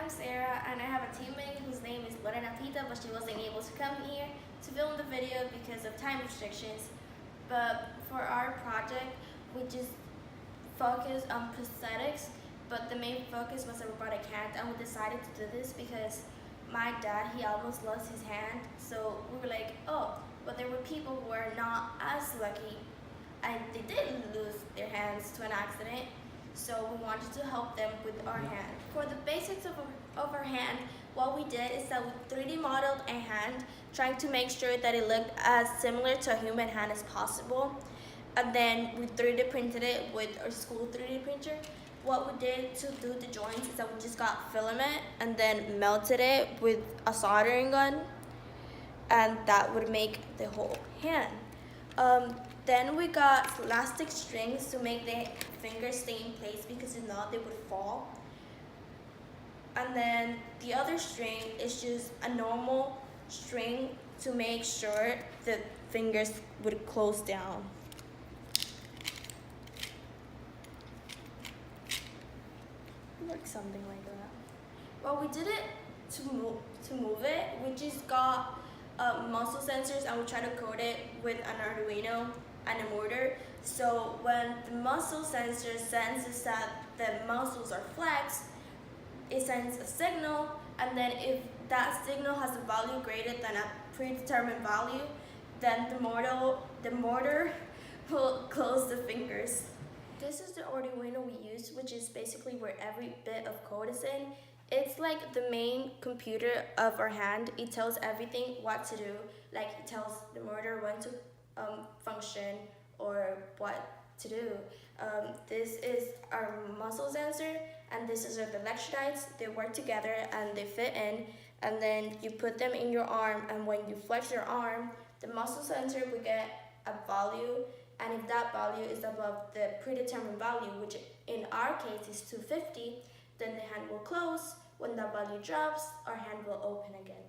I'm Sara, and I have a teammate whose name is Lorena Pita, but she wasn't able to come here to film the video because of time restrictions. But for our project, we just focused on prosthetics, but the main focus was a robotic hand, and we decided to do this because my dad, he almost lost his hand, so we were like, oh, but there were people who are not as lucky, and they did lose their hands to an accident. So we wanted to help them with our hand. For the basics of our hand, what we did is that we 3D modeled a hand, trying to make sure that it looked as similar to a human hand as possible. And then we 3D printed it with our school 3D printer. What we did to do the joints is that we just got filament and then melted it with a soldering gun, and that would make the whole hand. Then we got elastic strings to make the fingers stay in place, because if not, they would fall. And then the other string is just a normal string to make sure the fingers would close down. Like something like that. Well, we did it to move it. We just got muscle sensors, and we tried to code it with an Arduino and a motor. So when the muscle sensor senses that the muscles are flexed, it sends a signal, and then if that signal has a value greater than a predetermined value, then the motor will close the fingers. This is the Arduino we use, which is basically where every bit of code is in. It's like the main computer of our hand. It tells everything what to do. Like, it tells the motor when to function or what to do. This is our muscle sensor, and this is our electrolytes. They work together and they fit in, and then you put them in your arm, and when you flex your arm, the muscle sensor will get a value, and if that value is above the predetermined value, which in our case is 250, then the hand will close. When that value drops, our hand will open again.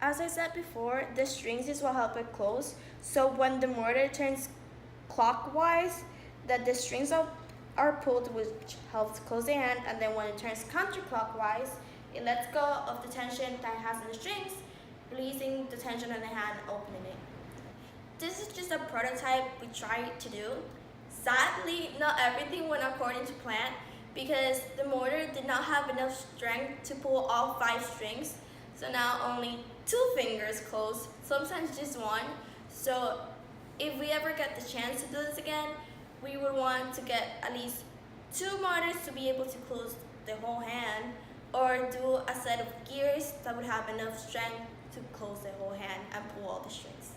As I said before, the strings is what help it close. So when the motor turns clockwise, that the strings are pulled, which helps close the hand, and then when it turns counterclockwise, it lets go of the tension that it has in the strings, releasing the tension in the hand, opening it. This is just a prototype we tried to do. Sadly, not everything went according to plan, because the motor did not have enough strength to pull all 5 strings. So now only 2 fingers close, sometimes just 1. So if we ever get the chance to do this again, we would want to get at least 2 motors to be able to close the whole hand, or do a set of gears that would have enough strength to close the whole hand and pull all the strings.